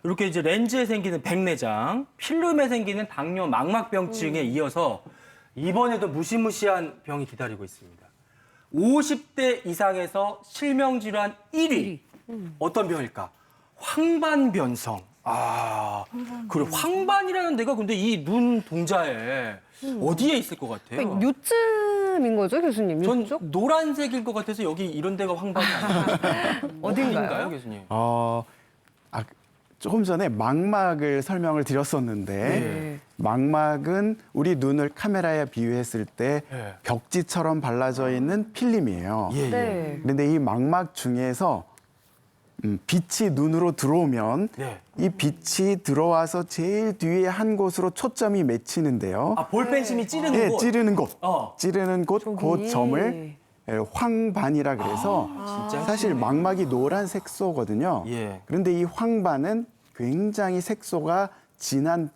이렇게 이제 렌즈에 생기는 백내장, 필름에 생기는 당뇨 망막병증에 이어서 이번에도 무시무시한 병이 기다리고 있습니다. 50대 이상에서 실명질환 1위. 어떤 병일까? 황반변성. 그리고 황반이라는 데가 근데 이 눈 동자에 어디에 있을 것 같아요? 요쯤인 거죠, 교수님? 전 요쪽? 노란색일 것 같아서 여기 이런 데가 황반이 아니에요. 어딘가요? 교수님? 조금 전에 망막을 설명을 드렸었는데 네. 망막은 우리 눈을 카메라에 비유했을 때 네. 벽지처럼 발라져 있는 필름이에요. 예, 예. 네. 그런데 이 망막 중에서 빛이 눈으로 들어오면 네. 이 빛이 들어와서 제일 뒤에 한 곳으로 초점이 맺히는데요. 볼펜심이 찌르는 네, 곳. 찌르는 곳. 어. 찌르는 곳, 저기. 그 점을 황반이라 그래서 진짜 사실 망막이 노란 색소거든요. 예. 그런데 이 황반은 굉장히 색소가 진한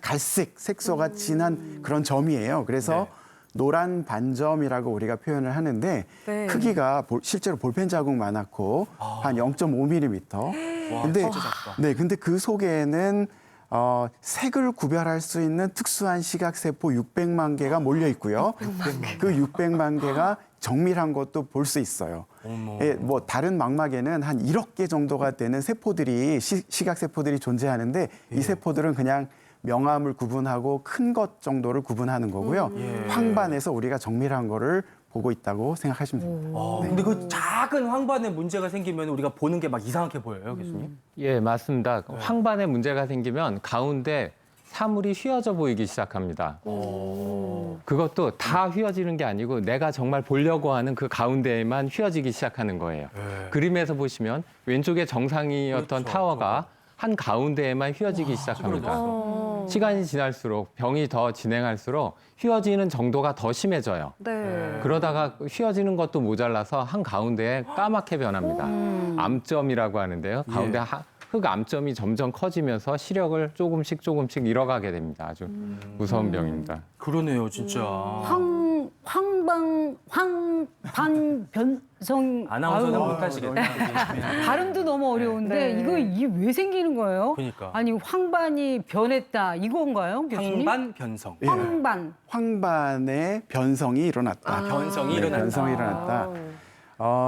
갈색 색소가 진한 그런 점이에요. 그래서 노란 반점이라고 우리가 표현을 하는데 네. 크기가 실제로 볼펜 자국만하고 한 0.5mm. 와, 근데 진짜 작다. 네, 근데 그 속에는 색을 구별할 수 있는 특수한 시각세포 600만 개가 몰려 있고요. 그 600만 개가 정밀한 것도 볼 수 있어요. 어머. 예, 뭐 다른 망막에는 한 1억 개 정도가 되는 세포들이 시각세포들이 존재하는데 이 세포들은 그냥 명암을 구분하고 큰 것 정도를 구분하는 거고요. 황반에서 우리가 정밀한 거를 보고 있다고 생각하시면 됩니다. 근데 그 작은 황반에 문제가 생기면 우리가 보는 게 막 이상하게 보여요, 교수님? 예, 맞습니다. 황반에 문제가 생기면 가운데 사물이 휘어져 보이기 시작합니다. 그것도 다 휘어지는 게 아니고 내가 정말 보려고 하는 그 가운데에만 휘어지기 시작하는 거예요. 그림에서 보시면 왼쪽에 정상이었던 그렇죠, 타워가 한 가운데에만 휘어지기 시작합니다. 시간이 지날수록 병이 더 진행할수록 휘어지는 정도가 더 심해져요. 네. 그러다가 휘어지는 것도 모자라서 한 가운데에 까맣게 변합니다. 암점이라고 하는데요. 가운데 흑암점이 점점 커지면서 시력을 조금씩 잃어가게 됩니다. 아주 무서운 병입니다. 그러네요, 진짜. 황반변성 아나운서는 아유, 못하시겠다. 발음도 너무 어려운데 네. 이게 왜 생기는 거예요? 그러니까. 아니 황반이 변했다 이건가요, 교수님? 황반변성. 예. 황반. 황반의 변성이 일어났다. 변성이 네, 일어난다. 변성이 일어났다.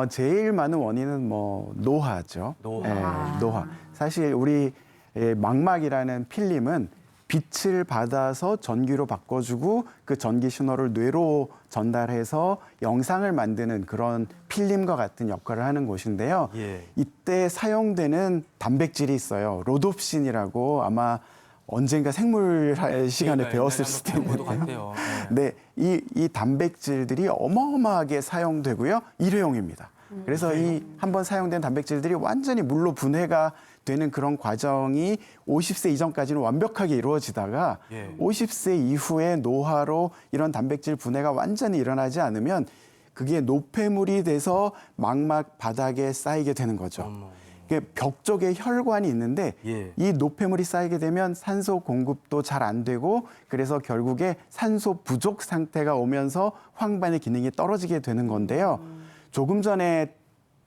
제일 많은 원인은 뭐 노화죠. 노화. 노화. 사실 우리 망막이라는 필름은 빛을 받아서 전기로 바꿔주고 그 전기 신호를 뇌로 전달해서 영상을 만드는 그런 필름과 같은 역할을 하는 곳인데요. 예. 이때 사용되는 단백질이 있어요. 로놉신이라고 아마 언젠가 생물 시간에 그러니까 배웠을 옛날에 수도 한번 배운 있는데요. 것도 같아요. 네. 네, 이 단백질들이 어마어마하게 사용되고요. 일회용입니다. 그래서 이 한번 사용된 단백질들이 완전히 물로 분해가 되는 그런 과정이 50세 이전까지는 완벽하게 이루어지다가 예. 50세 이후에 노화로 이런 단백질 분해가 완전히 일어나지 않으면 그게 노폐물이 돼서 망막 바닥에 쌓이게 되는 거죠. 벽 쪽에 혈관이 있는데 예. 이 노폐물이 쌓이게 되면 산소 공급도 잘 안 되고 그래서 결국에 산소 부족 상태가 오면서 황반의 기능이 떨어지게 되는 건데요. 조금 전에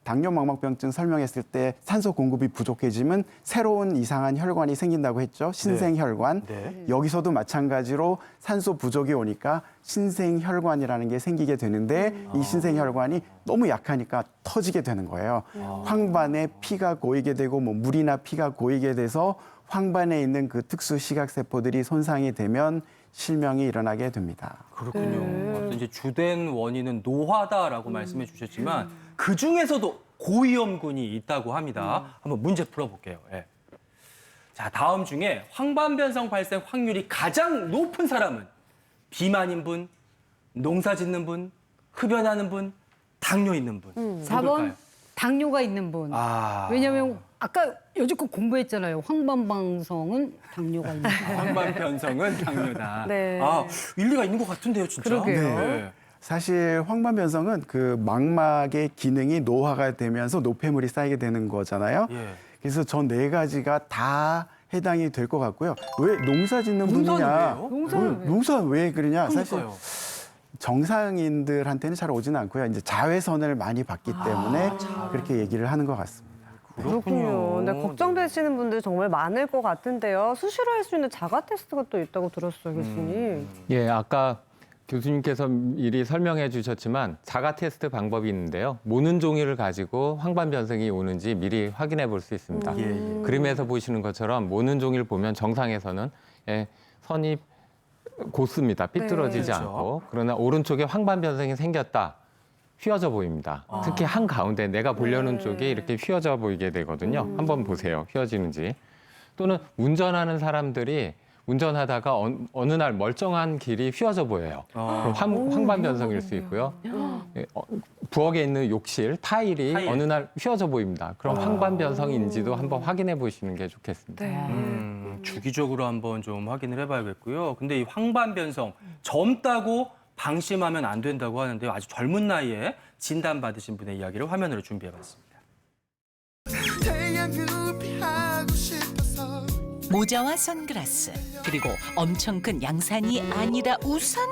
당뇨망막병증 설명했을 때 산소 공급이 부족해지면 새로운 이상한 혈관이 생긴다고 했죠. 신생혈관. 네. 여기서도 마찬가지로 산소 부족이 오니까 신생혈관이라는 게 생기게 되는데 이 신생혈관이 너무 약하니까 터지게 되는 거예요. 황반에 피가 고이게 되고 뭐 물이나 피가 고이게 돼서 황반에 있는 그 특수 시각세포들이 손상이 되면 실명이 일어나게 됩니다. 그렇군요. 아무튼 이제 주된 원인은 노화다라고 말씀해 주셨지만 그 중에서도 고위험군이 있다고 합니다. 한번 문제 풀어볼게요. 예. 자, 다음 중에 황반변성 발생 확률이 가장 높은 사람은 비만인 분, 농사 짓는 분, 흡연하는 분, 당뇨 있는 분. 4번 누굴까요? 당뇨가 있는 분. 왜냐하면 아까 여지껏 공부했잖아요. 황반방성은 당뇨가 있는 분. 황반변성은 당뇨다. 네. 일리가 있는 것 같은데요, 진짜. 그러게요. 네. 사실 황반변성은 그 망막의 기능이 노화가 되면서 노폐물이 쌓이게 되는 거잖아요. 예. 그래서 저 네 가지가 다 해당이 될 것 같고요. 왜 농사 짓는 농사는 분이냐? 왜요? 농사 왜 그러냐? 사실 그러니까요. 정상인들한테는 잘 오지는 않고요. 이제 자외선을 많이 받기 때문에 그렇게 얘기를 하는 것 같습니다. 그렇군요. 근데 걱정되시는 분들 정말 많을 것 같은데요. 수시로 할 수 있는 자가 테스트가 또 있다고 들었어요, 교수님. 예, 아까 교수님께서 미리 설명해 주셨지만 자가 테스트 방법이 있는데요. 모는 종이를 가지고 황반 변성이 오는지 미리 확인해 볼 수 있습니다. 그림에서 보시는 것처럼 모는 종이를 보면 정상에서는 선이 곧습니다. 삐뚤어지지 네. 않고. 그러나 오른쪽에 황반 변성이 생겼다. 휘어져 보입니다. 특히 한 가운데 내가 보려는 쪽이 이렇게 휘어져 보이게 되거든요. 한번 보세요. 휘어지는지. 또는 운전하는 사람들이 운전하다가 어느 날 멀쩡한 길이 휘어져 보여요. 그럼 황반 변성일 수 있고요. 부엌에 있는 욕실, 타일이 어느 날 휘어져 보입니다. 그럼 황반 변성인지도 한번 확인해 보시는 게 좋겠습니다. 주기적으로 한번 좀 확인을 해봐야겠고요. 근데 이 황반 변성 젊다고 방심하면 안 된다고 하는데 아주 젊은 나이에 진단받으신 분의 이야기를 화면으로 준비해봤습니다. 모자와 선글라스 그리고 엄청 큰 양산이 아니라 우산.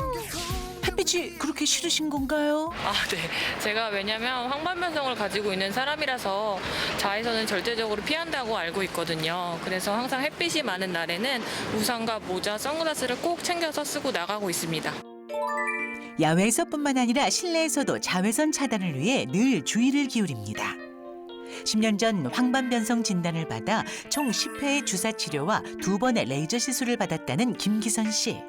햇빛이 그렇게 싫으신 건가요? 아, 네. 제가 왜냐면 황반변성을 가지고 있는 사람이라서 자외선은 절대적으로 피한다고 알고 있거든요. 그래서 항상 햇빛이 많은 날에는 우산과 모자, 선글라스를 꼭 챙겨서 쓰고 나가고 있습니다. 야외에서뿐만 아니라 실내에서도 자외선 차단을 위해 늘 주의를 기울입니다. 10년 전 황반변성 진단을 받아 총 10회의 주사 치료와 2번의 레이저 시술을 받았다는 김기선 씨.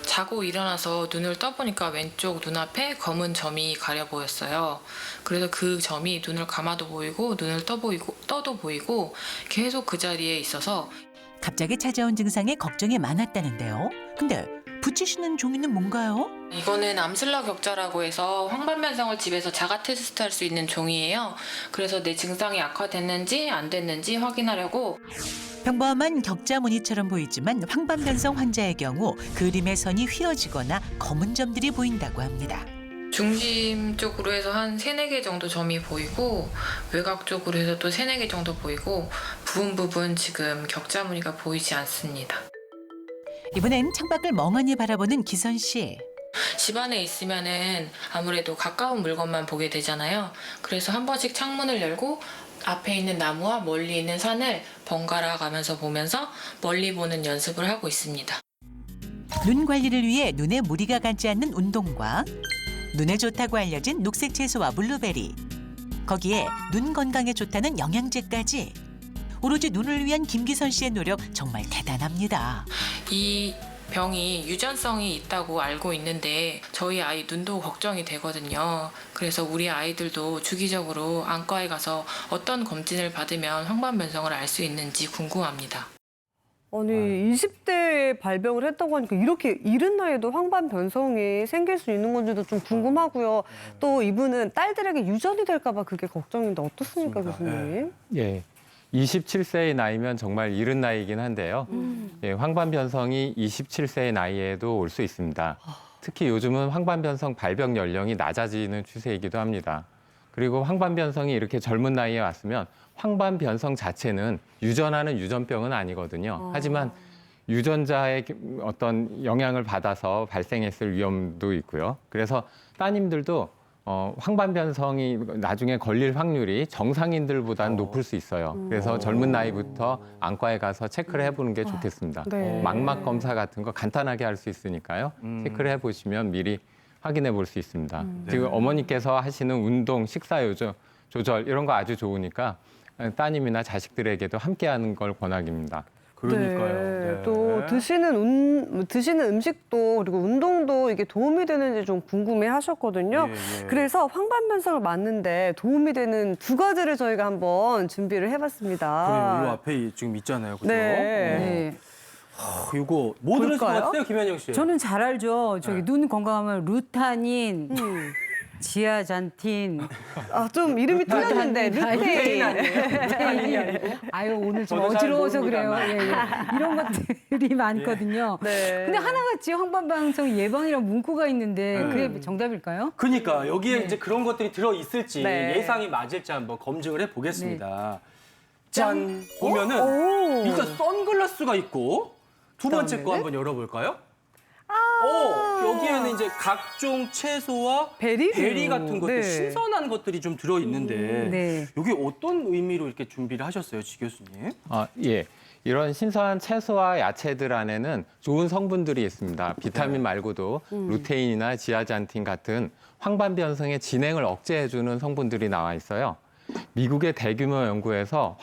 자고 일어나서 눈을 떠보니까 왼쪽 눈앞에 검은 점이 가려 보였어요. 그래서 그 점이 눈을 감아도 보이고 눈을 떠도 보이고 계속 그 자리에 있어서 갑자기 찾아온 증상에 걱정이 많았다는데요. 근데 붙이시는 종이는 뭔가요? 이거는 암슬러 격자라고 해서 황반변성을 집에서 자가 테스트할 수 있는 종이에요. 그래서 내 증상이 악화됐는지 안 됐는지 확인하려고. 평범한 격자 무늬처럼 보이지만 황반변성 환자의 경우 그림의 선이 휘어지거나 검은 점들이 보인다고 합니다. 중심 쪽으로 해서 한 3, 4개 정도 점이 보이고 외곽 쪽으로 해서 또 3, 4개 정도 보이고 부분 지금 격자 무늬가 보이지 않습니다. 이번엔 창밖을 멍하니 바라보는 기선 씨. 집 안에 있으면은 아무래도 가까운 물건만 보게 되잖아요. 그래서 한 번씩 창문을 열고 앞에 있는 나무와 멀리 있는 산을 번갈아 가면서 보면서 멀리 보는 연습을 하고 있습니다. 눈 관리를 위해 눈에 무리가 가지 않는 운동과 눈에 좋다고 알려진 녹색 채소와 블루베리, 거기에 눈 건강에 좋다는 영양제까지. 오로지 눈을 위한 김기선 씨의 노력 정말 대단합니다. 이 병이 유전성이 있다고 알고 있는데 저희 아이 눈도 걱정이 되거든요. 그래서 우리 아이들도 주기적으로 안과에 가서 어떤 검진을 받으면 황반변성을 알 수 있는지 궁금합니다. 아니, 20대에 발병을 했다고 하니까 이렇게 이른 나이에도 황반 변성이 생길 수 있는 건지도 좀 궁금하고요. 또 이분은 딸들에게 유전이 될까 봐 그게 걱정인데 어떻습니까, 그렇습니다. 교수님? 예. 27세의 나이면 정말 이른 나이이긴 한데요. 예, 황반변성이 27세의 나이에도 올 수 있습니다. 특히 요즘은 황반변성 발병 연령이 낮아지는 추세이기도 합니다. 그리고 황반변성이 이렇게 젊은 나이에 왔으면 황반변성 자체는 유전하는 유전병은 아니거든요. 하지만 유전자의 어떤 영향을 받아서 발생했을 위험도 있고요. 그래서 따님들도 황반변성이 나중에 걸릴 확률이 정상인들보다는 높을 수 있어요. 그래서 젊은 나이부터 안과에 가서 체크를 해보는 게 좋겠습니다. 네. 망막 검사 같은 거 간단하게 할 수 있으니까요. 체크를 해보시면 미리 확인해 볼 수 있습니다. 지금 어머니께서 하시는 운동, 식사 조절 이런 거 아주 좋으니까 따님이나 자식들에게도 함께하는 걸 권하기입니다. 그러니까요. 네. 또 드시는 음식도 그리고 운동도 이게 도움이 되는지 좀 궁금해 하셨거든요. 예. 그래서 황반변성을 맞는데 도움이 되는 2가지를 저희가 한번 준비를 해봤습니다. 그리고 이 앞에 지금 있잖아요. 그죠? 네. 이거 뭐 들었을 것 볼까요? 같아요, 김현영 씨? 저는 잘 알죠. 저기 눈 건강하면 루타닌, 음. 지아잔틴. 아, 좀 이름이 틀렸는데 루테인. 아유 오늘 좀 저도 잘 어지러워서 그래요. 모릅니다. 예. 이런 것들이 많거든요. 네. 근데 하나같이 황반변성 예방이라는 문구가 있는데 그게 정답일까요? 그러니까 여기에 이제 그런 것들이 들어 있을지 네. 예상이 맞을지 한번 검증을 해 보겠습니다. 짠 보면은 오. 일단 선글라스가 있고 두 번째 거 한번 열어볼까요? 여기에는 이제 각종 채소와 베리? 베리 같은 것들, 네. 신선한 것들이 좀 들어있는데 네. 여기 어떤 의미로 이렇게 준비를 하셨어요, 지 교수님? 예. 이런 신선한 채소와 야채들 안에는 좋은 성분들이 있습니다. 비타민 말고도 루테인이나 지아잔틴 같은 황반 변성의 진행을 억제해주는 성분들이 나와 있어요. 미국의 대규모 연구에서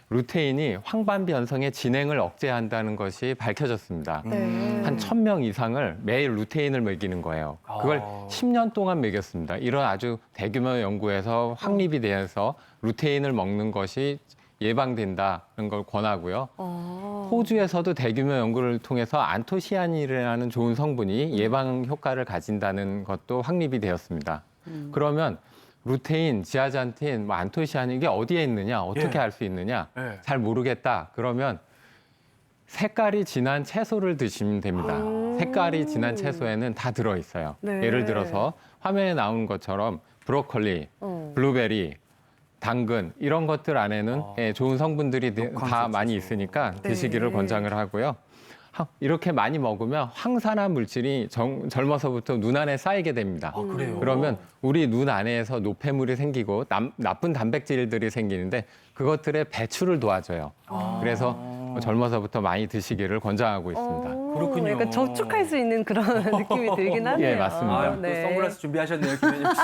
루테인이 황반 변성의 진행을 억제한다는 것이 밝혀졌습니다. 한 1,000명 이상을 매일 루테인을 먹이는 거예요. 그걸 10년 동안 먹였습니다. 이런 아주 대규모 연구에서 확립이 돼서 루테인을 먹는 것이 예방된다는 걸 권하고요. 호주에서도 대규모 연구를 통해서 안토시아닌이라는 좋은 성분이 예방 효과를 가진다는 것도 확립이 되었습니다. 그러면 루테인, 지아잔틴, 안토시아닌 이게 어디에 있느냐, 어떻게 알 수 있느냐, 잘 모르겠다. 그러면 색깔이 진한 채소를 드시면 됩니다. 색깔이 진한 채소에는 다 들어있어요. 네. 예를 들어서 화면에 나온 것처럼 브로콜리, 블루베리, 당근 이런 것들 안에는 좋은 성분들이 다 많이 있으니까 드시기를 권장을 하고요. 이렇게 많이 먹으면 황산화 물질이 젊어서부터 눈 안에 쌓이게 됩니다. 그래요? 그러면 우리 눈 안에서 노폐물이 생기고 나쁜 단백질들이 생기는데 그것들의 배출을 도와줘요. 그래서 젊어서부터 많이 드시기를 권장하고 있습니다. 그렇군요. 약간 저축할 수 있는 그런 느낌이 들긴 하네요. 예, 맞습니다. 또 선글라스 준비하셨네요, 김현정 씨.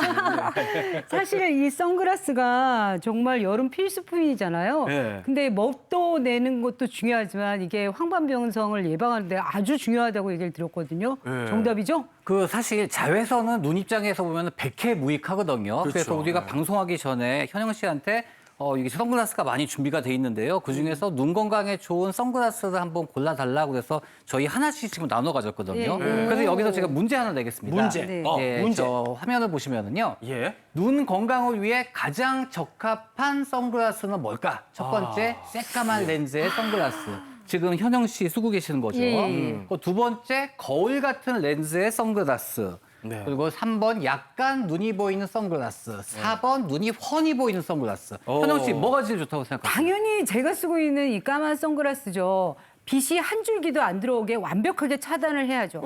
사실 이 선글라스가 정말 여름 필수품이잖아요. 네. 근데 멋도 내는 것도 중요하지만 이게 황반변성을 예방하는 데 아주 중요하다고 얘기를 들었거든요. 네. 정답이죠? 그 사실 자외선은 눈 입장에서 보면 백해무익하거든요. 그렇죠. 그래서 우리가 네. 방송하기 전에 현영 씨한테 이게 선글라스가 많이 준비가 돼 있는데요. 그중에서 눈 건강에 좋은 선글라스를 한번 골라달라고 그래서 저희 하나씩 지금 나눠 가졌거든요. 예, 예. 그래서 여기서 제가 문제 하나 내겠습니다. 문제. 네. 예, 문제. 저 화면을 보시면은요. 예. 눈 건강을 위해 가장 적합한 선글라스는 뭘까? 첫 번째, 새까만 렌즈의 선글라스. 지금 현영 씨 쓰고 계시는 거죠. 예. 두 번째, 거울 같은 렌즈의 선글라스. 네. 그리고 3번, 약간 눈이 보이는 선글라스. 4번, 눈이 훤히 보이는 선글라스. 현영 씨, 뭐가 제일 좋다고 생각하세요? 당연히 제가 쓰고 있는 이 까만 선글라스죠. 빛이 한 줄기도 안 들어오게 완벽하게 차단을 해야죠.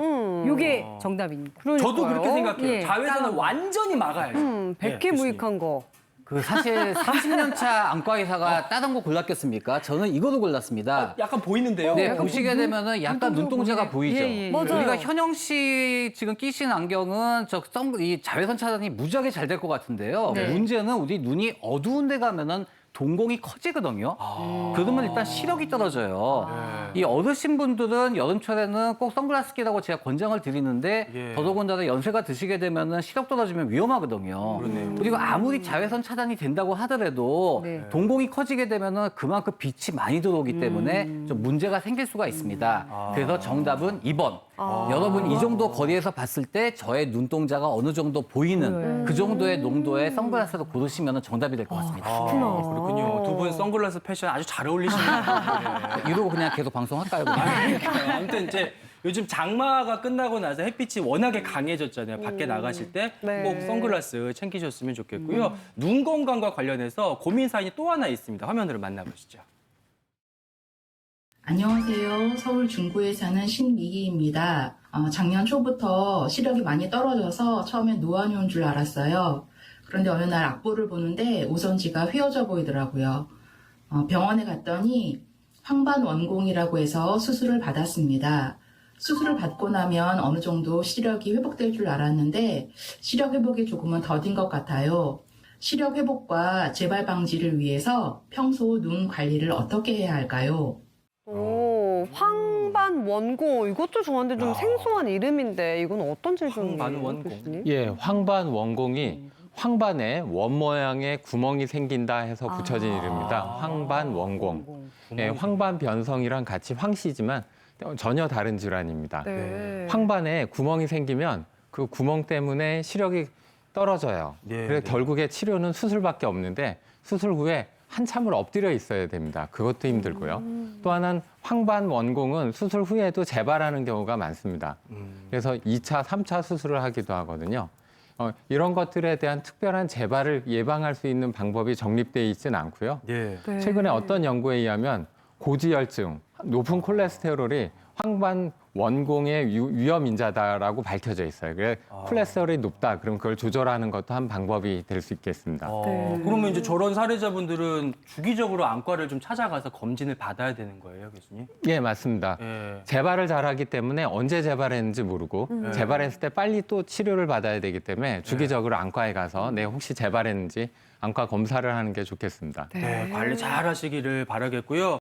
이게 정답입니다. 저도 그렇게 생각해요. 예. 자외선을 완전히 막아야죠. 백해무익한 거. 그 사실 30년 차 안과 의사가 다른 거 골랐겠습니까? 저는 이거도 골랐습니다. 약간 보이는데요. 네, 보시게 되면은 약간 눈동자가 보이죠. 예, 예. 맞아요. 우리가 현영 씨 지금 끼신 안경은 이 자외선 차단이 무지하게 잘 될 것 같은데요. 네. 문제는 우리 눈이 어두운 데 가면은 동공이 커지거든요. 그러면 일단 시력이 떨어져요. 이 어르신 분들은 여름철에는 꼭 선글라스 끼라고 제가 권장을 드리는데 예. 더더군다나 연세가 드시게 되면은 시력 떨어지면 위험하거든요. 그러네요. 그리고 아무리 자외선 차단이 된다고 하더라도 네. 동공이 커지게 되면은 그만큼 빛이 많이 들어오기 때문에 좀 문제가 생길 수가 있습니다. 그래서 정답은 2번. 여러분 이 정도 거리에서 봤을 때 저의 눈동자가 어느 정도 보이는 그 정도의 농도의 선글라스를 고르시면 정답이 될 것 같습니다. 그렇군요. 두 분 선글라스 패션 아주 잘 어울리시네요. 이러고 그냥 계속 방송할까요? 그냥? 아무튼 이제 요즘 장마가 끝나고 나서 햇빛이 워낙에 강해졌잖아요. 밖에 나가실 때 꼭 네. 선글라스 챙기셨으면 좋겠고요. 눈 건강과 관련해서 고민 사연이 또 하나 있습니다. 화면으로 만나보시죠. 안녕하세요. 서울 중구에 사는 신미희입니다. 작년 초부터 시력이 많이 떨어져서 처음엔 노안이 온 줄 알았어요. 그런데 어느 날 악보를 보는데 오선지가 휘어져 보이더라고요. 병원에 갔더니 황반 원공이라고 해서 수술을 받았습니다. 수술을 받고 나면 어느 정도 시력이 회복될 줄 알았는데 시력 회복이 조금은 더딘 것 같아요. 시력 회복과 재발 방지를 위해서 평소 눈 관리를 어떻게 해야 할까요? 황반 원고 이것도 저한테 좀 생소한 이름인데 이건 어떤 질병이에요? 황반 원공. 교수님? 예, 황반 원공이 황반에 원 모양의 구멍이 생긴다 해서 붙여진 이름입니다. 황반 원공. 예, 황반 변성이랑 같이 황씨지만 전혀 다른 질환입니다. 네. 황반에 구멍이 생기면 그 구멍 때문에 시력이 떨어져요. 네, 그래서 네. 결국에 치료는 수술밖에 없는데 수술 후에 한참을 엎드려 있어야 됩니다. 그것도 힘들고요. 또 하나는 황반 원공은 수술 후에도 재발하는 경우가 많습니다. 그래서 2차, 3차 수술을 하기도 하거든요. 이런 것들에 대한 특별한 재발을 예방할 수 있는 방법이 정립되어 있지는 않고요. 예. 네. 최근에 어떤 연구에 의하면 고지혈증, 높은 콜레스테롤이 황반 원공의 위험 인자다라고 밝혀져 있어요. 그래 콜레스테롤이 높다. 그럼 그걸 조절하는 것도 한 방법이 될 수 있겠습니다. 그러면 이제 저런 사례자분들은 주기적으로 안과를 좀 찾아가서 검진을 받아야 되는 거예요, 교수님? 예, 맞습니다. 예. 재발을 잘하기 때문에 언제 재발했는지 모르고 재발했을 때 빨리 또 치료를 받아야 되기 때문에 주기적으로 안과에 가서 내 혹시 재발했는지 안과 검사를 하는 게 좋겠습니다. 네, 관리 잘 하시기를 바라겠고요.